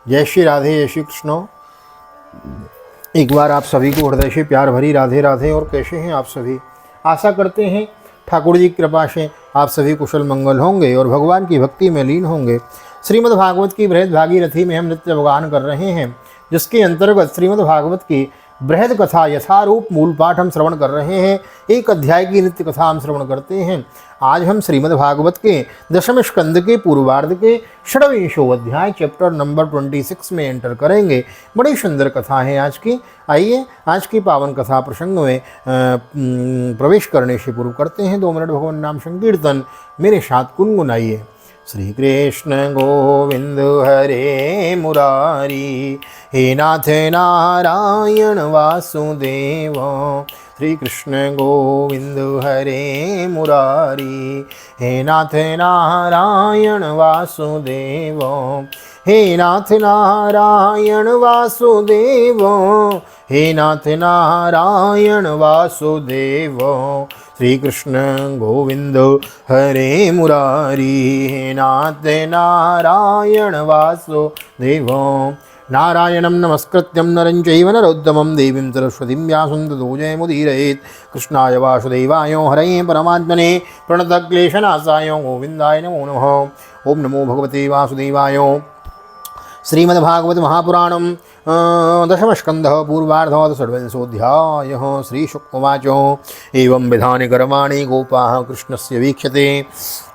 जय श्री राधे, जय श्री कृष्ण। एक बार आप सभी को हृदय से प्यार भरी राधे राधे। और कैसे हैं आप सभी? आशा करते हैं ठाकुर जी की कृपा से आप सभी कुशल मंगल होंगे और भगवान की भक्ति में लीन होंगे। श्रीमद् भागवत की बृहद भागीरथी में हम नित्य अवगान कर रहे हैं, जिसके अंतर्गत श्रीमद् भागवत की बृहद कथा यथारूप मूल पाठ हम श्रवण कर रहे हैं। एक अध्याय की नित्य कथा हम श्रवण करते हैं। आज हम श्रीमद् भागवत के दशम स्कंद के पूर्वार्ध के षड्विंशो अध्याय चैप्टर नंबर 26 में एंटर करेंगे। बड़ी सुंदर कथा है आज की। आइए आज की पावन कथा प्रसंग में प्रवेश करने से पूर्व करते हैं 2 मिनट भगवान नाम संकीर्तन। मेरे साथ गुनगुनाइए। श्री कृष्ण गोविंद हरे मुरारी, हे नाथ नारायण वासुदेव। श्री कृष्ण गोविंद हरे मुरारी, हे नाथ नारायण वासुदेव। हे नाथ नारायण वासुदेव, हे नाथ नारायण वासुदेव। श्री कृष्ण गोविंद हरे मुरारी, हे नाथ नारायण वासुदेव। नारायणं नमस्कृत्यं नरं चैव नरोत्तमं देवीं सरस्वतीं व्यासं ततो जयमुदीरयेत्। कृष्णाय वासुदेवाय हरये परमात्मने प्रणतक्लेशनाशाय गोविन्दाय नमो नमः। ओम नमो भगवते वासुदेवाय। श्रीमद्भागवत महापुराणं दशमस्कन्धः पूर्वार्धः षड्विंशोऽध्यायः। श्रीशुकउवाच एवं विधानि कर्माणि गोपाः कृष्णस्य वीक्ष्यते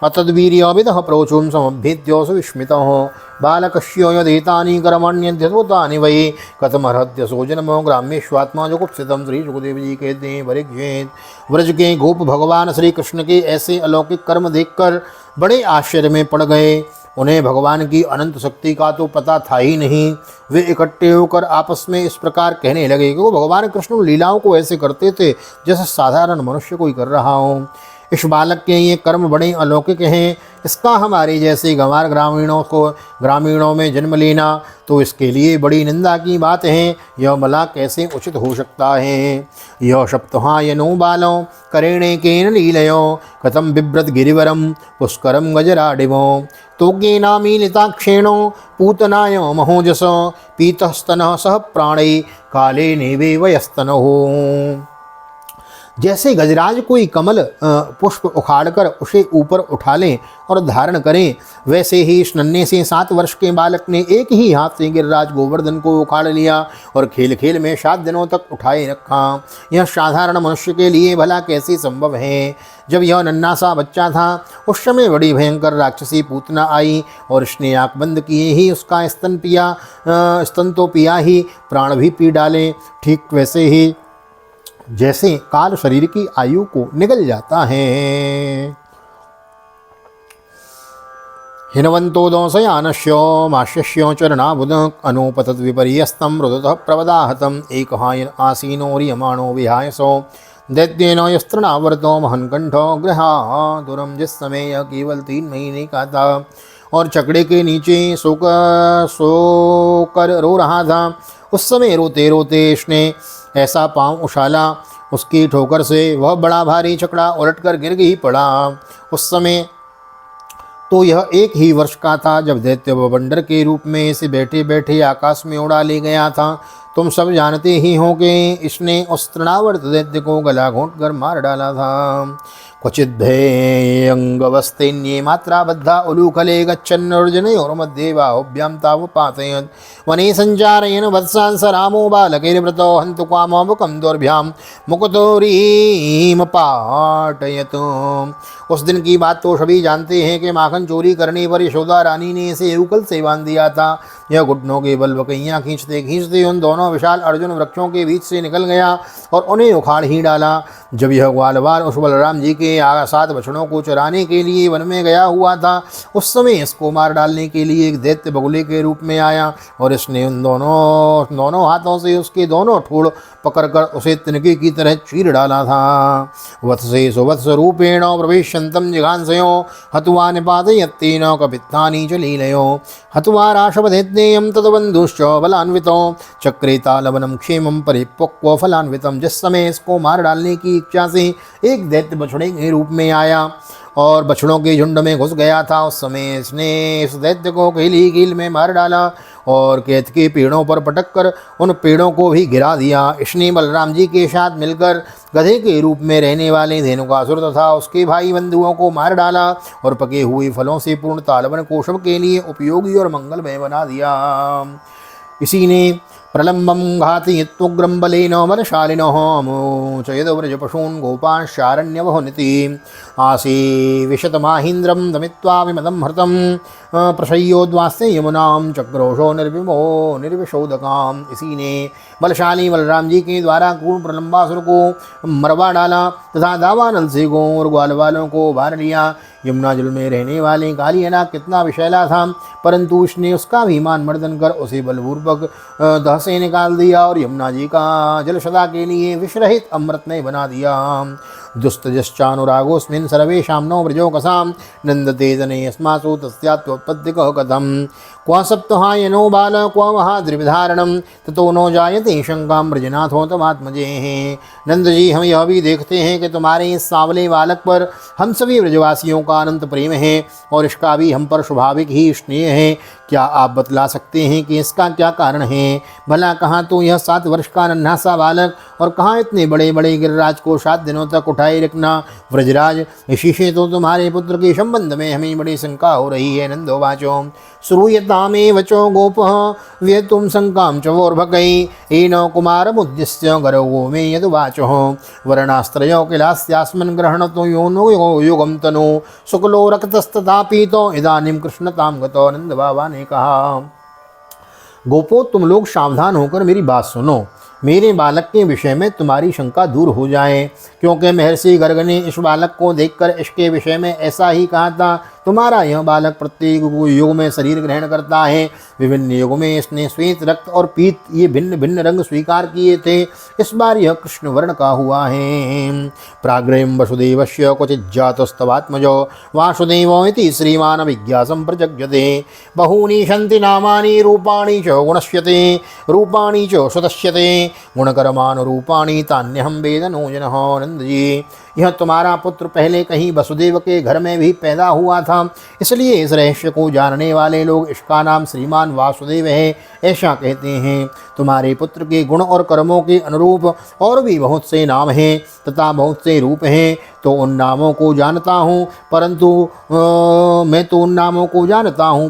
अतद्वीर्यविदः प्रोचुं समभ्येत्य सुविस्मितः बालकस्य यदेतानि कर्माण्यध्यतोतानि वै कथमर्हत्यसो जन्म ग्राम्येष्वात्मा जुगुप्सितं। श्रीसुखदेव जी कहते हैं, परीक्षित, व्रज के गोप भगवान श्री कृष्ण के ऐसे अलौकिक कर्म देखकर बड़े आश्चर्य में पड़ गए। उन्हें भगवान की अनंत शक्ति का तो पता था ही नहीं। वे इकट्ठे होकर आपस में इस प्रकार कहने लगे कि वो भगवान कृष्ण लीलाओं को ऐसे करते थे जैसे साधारण मनुष्य कोई कर रहा हो। इस बालक के ये कर्म बड़े अलौकिक हैं। इसका हमारे जैसे गंवार ग्रामीणों में जन्म लेना तो इसके लिए बड़ी निंदा की बात है। यह भला कैसे उचित हो सकता है? यह सप्तहायनो बालो करेणे केन लीलयो कथम बिभ्रत गिरिवरम पुष्करम गजराडिवो तोगे नामीलिताक्षेणो पूतनाय महोजस पीतस्तनः सह प्राणै काले नेवे वयस्तनः। जैसे गजराज कोई कमल पुष्प उखाड़कर उसे ऊपर उठा लें और धारण करें, वैसे ही इस नन्हे से 7 वर्ष के बालक ने एक ही हाथ से गिरिराज गोवर्धन को उखाड़ लिया और खेल खेल में 7 दिनों तक उठाए रखा। यह साधारण मनुष्य के लिए भला कैसे संभव है? जब यह नन्हा सा बच्चा था उस समय बड़ी भयंकर राक्षसी पूतना आई और इसने आँख बंद किए ही उसका स्तन तो पिया ही, प्राण भी पी डाले। ठीक वैसे ही जैसे काल शरीर की आयु को निगल जाता है। हिनवंतो दोषयानश्यो मास्यस्यो चरणाबुद अनुपतत विपर्यस्तम मृदतः प्रवदाहतम एकहायन आसीनोरियमाणो विहायसो दैत्येन यस्त्रणावर्तो महनकंठो गृहातुरम। जिस समय यह केवल 3 महीने का था और चकड़े के नीचे सोकर रो रहा था, उस समय रोते रोते इसने ऐसा पांव उछाला, उसकी ठोकर से वह बड़ा भारी चकड़ा उलटकर गिर ही पड़ा। उस समय तो यह 1 ही वर्ष का था जब दैत्य बवंडर के रूप में इसे बैठे बैठे आकाश में उड़ा ले गया था। तुम सब जानते ही हो कि इसने उस तृणावर्त दैत्य को गला घोंट कर मार डाला था। क्वचिद् भयंगवस्तेन्ये मात्राबद्धा उलूखले गच्छन्नर्जुनयोर्मध्ये बाहुभ्यां तावपातयत् वने सञ्चारयन् वत्सांस रामो बालकैर्व्रतो हन्तु काममुखं दोर्भ्यां मुकुतोरीम पाटयत्। उस दिन की बात तो सभी जानते हैं कि माखन चोरी करने पर यशोदा रानी ने इसे उकल से बांध दिया था। यह घुटनों के बल बकैयाँ खींचते खींचते उन दोनों विशाल अर्जुन वृक्षों के बीच से निकल गया और उन्हें उखाड़ ही डाला। जब यह ग्वालवाल उस बलराम जी के 7 बछड़ों को चराने के लिए वन में गया हुआ था, उस समय इसको मार डालने के लिए एक दैत्य बगुले के रूप में आया और इसने उन दोनों हाथों से उसके दोनों ठोड़ पकड़कर उसे तिनके की तरह चीर डाला था। वत्से सुवत्स रूपेण प्रवेशन्तं जिघांसयो हत्वा निपातयत्तेन कपित्थानि च लीलयो हत्वा राशवधेत्नेयं तद्बन्धुश्च बलान्वितो चक्रे तालवनं क्षेमं परिपक्व फलान्वितं। जिस समय इसको मार डालने की इच्छा से एक दैत्य बछड़े के रूप में आया और बछड़ों के झुंड में घुस गया था, उस समय इसने इस दैत्य को कील में मार डाला और केत के पेड़ों पर पटक कर उन पेड़ों को भी गिरा दिया। इसने बलराम जी के साथ मिलकर गधे के रूप में रहने वाले धेनुकासुर तथा उसके भाई बंधुओं को मार डाला और पके हुए फलों से पूर्ण तालवन को सबके लिए उपयोगी और मंगलमय बना दिया। इसी ने प्रलम्बं घातयित्वग्रं बलेन बलशालिनः मोचयद्व्रजपशून् गोपांश्चारण्यवहनिति आसी विशतमाहीन्द्रं दमित्वा विमदं हृतं प्रशय्योद्वास्ते यमुनां चक्रोशो निर्विशोदकाम्। इसी ने बलशाली बलराम जी के द्वारा क्रूर प्रलंबासुर को मरवा डाला तथा दावानल से गौ और ग्वाल वालों को उबार लिया। यमुना जल में रहने वाले कालियानाग कितना विशैला था, परंतु उसने उसका भी मान मर्दन कर उसे बलपूर्वक दह से निकाल दिया और यमुना जी का जल सदा के लिए विषरहित अमृतमय बना दिया। दुस्तजश्चानुरागोस्मिन् सर्वेषां नो व्रजो कसां नन्दते जने अस्मासु तस्यात्वोत्पत्तिकः कथं क्व सप्तहायनो बाल क्व महाद्रिविधारणं ततो नो जायते शंकां व्रजनाथो तमात्मजेः। नंद जी, हम यह भी देखते हैं कि तुम्हारे इस सांवले बालक पर हम सभी व्रजवासियों का अनंत प्रेम है और इसका भी हम पर स्वाभाविक ही स्नेह है। क्या आप बतला सकते हैं कि इसका क्या कारण है? भला कहाँ तो यह 7 वर्ष का नन्हा सा बालक और कहाँ इतने बड़े बड़े गिरिराज को 7 दिनों तक उठाए रखना। व्रजराज, इसी से तो तुम्हारे पुत्र के संबंध में हमें बड़ी शंका हो रही है। नंदोवाचो श्रूयतामे वचो गोपः व्यतुम शंकां च वोर्भकै एनो कुमारमुद्दिश्य गरवो मे यदुवाचः वर्णास्त्रयो किलास्यास्मन् ग्रहणतो योनो युगं तनु शुक्लो रक्तस्तथा पीतो इदानीं कृष्णतां गतो। नंद बाबा ने कहा, गोपो, तुम लोग सावधान होकर मेरी बात सुनो। मेरे बालक के विषय में तुम्हारी शंका दूर हो जाए, क्योंकि महर्षि गर्ग ने इस बालक को देखकर इसके विषय में ऐसा ही कहा था। तुम्हारा यह बालक प्रत्येक युग में शरीर ग्रहण करता है। विभिन्न युगों में इसने श्वेत, रक्त और पीत ये भिन्न भिन्न रंग स्वीकार किए थे। इस बार यह कृष्ण वर्ण का हुआ है। प्राग्रयं वसुदेवस्य क्वचिज्जातस्तवात्मजो वासुदेवो इति श्रीमान विज्ञासं प्रजज्ञते बहूनि सन्ति नामानि रूपाणि च गुणस्यते रूपाणि च सदस्यते गुणकर्मानुरूपाणि तान्यहं वेद नो जनः। नंद जी, यह तुम्हारा पुत्र पहले कहीं वसुदेव के घर में भी पैदा हुआ था, इसलिए इस रहस्य को जानने वाले लोग इसका नाम श्रीमान वासुदेव है ऐसा कहते हैं। तुम्हारे पुत्र के गुण और कर्मों के अनुरूप और भी बहुत से नाम हैं तथा बहुत से रूप हैं, तो उन नामों को जानता हूँ,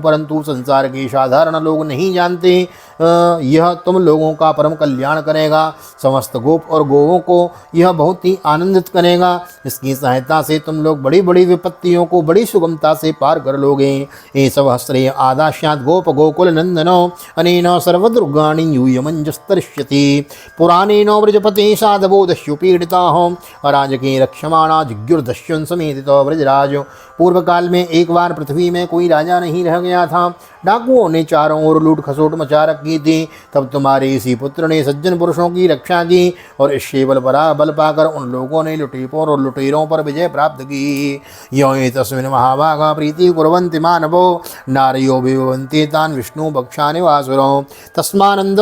परंतु संसार के साधारण लोग नहीं जानते। यह तुम लोगों का परम कल्याण करेगा। समस्त गोप और गोवों को यह बहुत ही आनंदित करेगा। इसकी सहायता से तुम लोग बड़ी बड़ी विपत्तियों को बड़ी सुगमता से पार कर लोगे। ये सब श्रेय आदास्यात् गोप गोकुल नंदनो अनेन सर्वदुर्गाणि यूयमंजस्तरिष्यति पुराणेनो व्रजपते साधवोदस्यु पीड़िताः अराजके रक्षमाणा जिज्ञुर्दस्युन् समेतितो व्रजराज। पूर्व काल में एक बार पृथ्वी में कोई राजा नहीं रह गया था। डाकुओं ने चारों ओर लूट खसोट मचा रखी थी। तब तुम्हारे इसी पुत्र ने सज्जन पुरुषों की रक्षा की और इससे बल पाकर उन लोगों ने लुटेरों और लुटेरों पर विजय प्राप्त की। यो तस्मिन् महाभागा प्रीति कुर्वन्ति मानवो नारयो विभवन्ति तान् विष्णु भक्षानि वासुरो तस्मानंद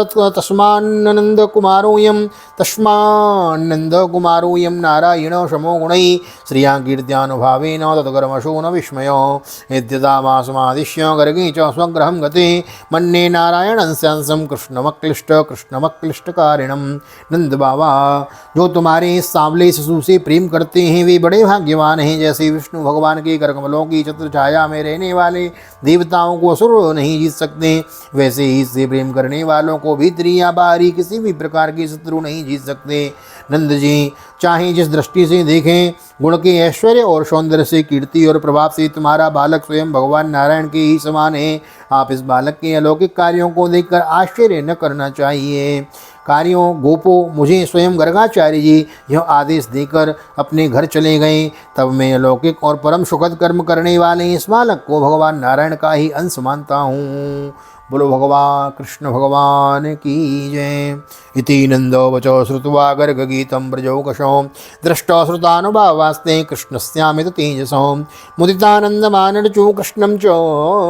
कुमारोऽयं नारायण शमो गुणैः श्रिया कीर्त्यानुभावेन तत्कर्मसु न विस्मयो यद्यदामासमादिश्य गर्गे च स्वगृहं गते मन्ये नारायणं स्यांसं कृष्णमक्लिष्टकारिणं। नंद बाबा, जो तुम्हारे इस सांवले शिशु से प्रेम करते हैं वे बड़े भाग्यवान हैं। जैसे विष्णु भगवान के करकमलों की छत्र छाया में रहने वाले देवताओं को असुर नहीं जीत सकते, वैसे ही इससे प्रेम करने वालों को भीतरी या बाहरी किसी भी प्रकार के शत्रु नहीं जीत सकते। नंद जी, चाहे जिस दृष्टि से देखें, गुण के ऐश्वर्य और सौंदर्य से, कीर्ति और प्रभाव से तुम्हारा बालक स्वयं भगवान नारायण के ही समान है। आप इस बालक के अलौकिक कार्यों को देखकर आश्चर्य न करना चाहिए। कार्यों गोपो, मुझे स्वयं गर्गाचार्य जी यह आदेश देकर अपने घर चले गए। तब मैं अलौकिक और परम सुखद कर्म करने वाले इस बालक को भगवान नारायण का ही अंश मानता हूँ। बोलो भगवान कृष्ण भगवान की जय। इति नंदो वचो श्रुत्वा गर्गगीतं व्रजौकशो दृष्टो श्रुतानुभावास्ते कृष्णस्यामित तेजसो मुदितानंदमानर्चो कृष्णं च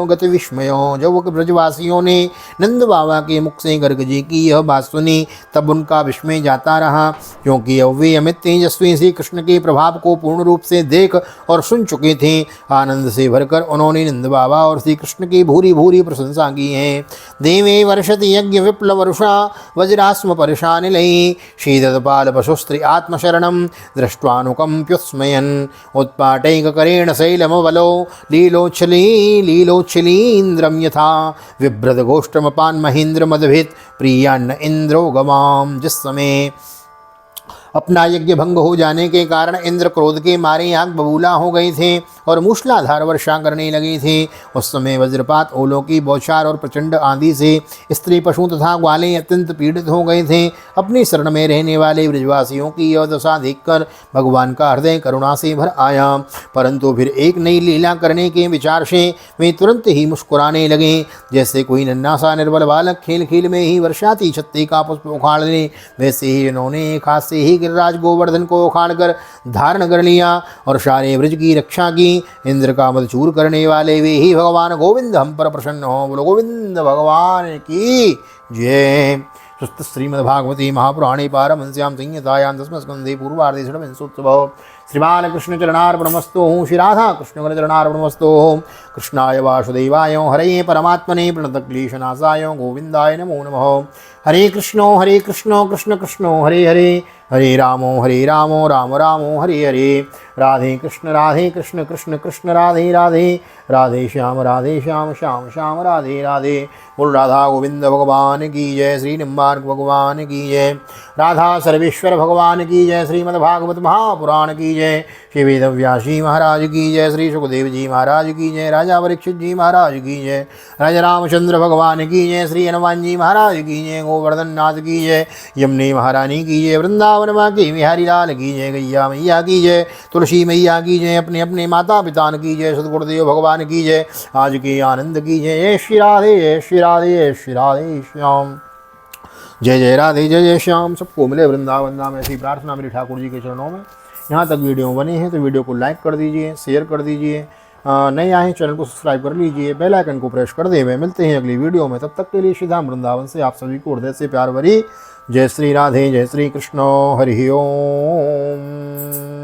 गतिविस्मयो। जब ब्रजवासियों ने नंद बाबा के मुख से गर्ग जी की यह बात सुनी तब उनका विस्मय जाता रहा, क्योंकि अब वे अमित तेजस्वी श्री कृष्ण के प्रभाव को पूर्ण रूप से देख और सुन चुके थे। आनंद से भरकर उन्होंने नंद बाबा और श्री कृष्ण की भूरी भूरी प्रशंसा की है। देवे वर्षति यज्ञ विप्लवरुषा वज्रास्म परशानिलैः शीतदपालपशुस्त्री आत्मशरणं दृष्ट्वानुकम्प्युत्स्मयन् उत्पाटैककरेण शैलमवलो लीलोच्छलीन्द्रं यथा बिभ्रदगोष्ठमपान् महेन्द्रमदभित् प्रियान्न इन्द्रो गवाम। जिस समय अपना यज्ञ भंग हो जाने के कारण इंद्र क्रोध के मारे आग बबूला हो गए थे और मूसलाधार वर्षा करने लगे थे। उस समय वज्रपात, ओलों की बौछार और प्रचंड आंधी से स्त्री पशु तथा ग्वाले अत्यंत पीड़ित हो गए थे। अपनी शरण में रहने वाले ब्रजवासियों की यह दशा देखकर भगवान का हृदय करुणा से भर आया, परंतु फिर एक नई लीला करने के विचार से वे तुरंत ही मुस्कुराने लगे, जैसे कोई नन्हा सा निर्बल बालक खेल खेल में ही वर्षाती छत्ती का पुष्प उखाड़ ले, वैसे ही इन्होंने एक हाथ से ही गिरिराज गोवर्धन को उखाड़कर धारण कर लिया और सारे ब्रज की रक्षा की। इंद्र का मद चूर करने वाले वे ही भगवान गोविंद हम पर प्रसन्न हो। बोलो गोविंद भगवान की जय। सुस्त श्रीमद्भागवती महापुराणे पारमहंस्यां संहितायां दशमस्कन्धे पूर्वार्धे षड्विंशोत्सवः श्रीमान कृष्ण चरणार्पणमस्तु। श्री राधा कृष्ण चरणार्पणमस्तु। कृष्णाय वासुदेवाय हरे परमात्मने प्रणतक्लेशनाशाय गोविंदाय नमो नमः। हरे कृष्ण कृष्ण कृष्ण हरे हरे, हरे रामो राम रामो हरे हरे। राधे कृष्ण कृष्ण कृष्ण राधे राधे, राधे श्याम श्याम श्याम राधे राधे। बोल राधा गोविंद भगवान की जय। श्री निम्बार्क भगवान की जय। राधा सर्वेश्वर भगवान की जय। श्रीमद्भागवत महापुराण की जय। श्री वेदव्यासी महाराज की जय। श्री सुखदेव जी महाराज की जय। राजा परीक्षित जी महाराज की जय। राजा रामचंद्र भगवान की जय। श्री हनुमान जी महाराज की जय। गोवर्धन नाथ की जय। यमुनी महारानी की जय। वृंदावन माँ के बिहारी लाल की जय। गैया मैया की जय। तुलसी मैया की जय। अपने अपने माता पिता की जय। सदगुरुदेव भगवान की जय। आज के आनंद की जय। जय श्री राधे जय श्री राधे जय श्री राधे श्याम। जय जय राधे जय जय श्याम। सबको मिले वृंदावन नाम, ऐसी प्रार्थना मेरी ठाकुर जी के चरणों में। यहाँ तक वीडियो बने हैं तो वीडियो को लाइक कर दीजिए, शेयर कर दीजिए। नए आए चैनल को सब्सक्राइब कर लीजिए, बेल आइकन को प्रेस कर देवे। मिलते हैं अगली वीडियो में, तब तक के लिए श्री धाम वृंदावन से आप सभी को हृदय से प्यार भरी जय श्री राधे जय श्री कृष्ण हरि ओम।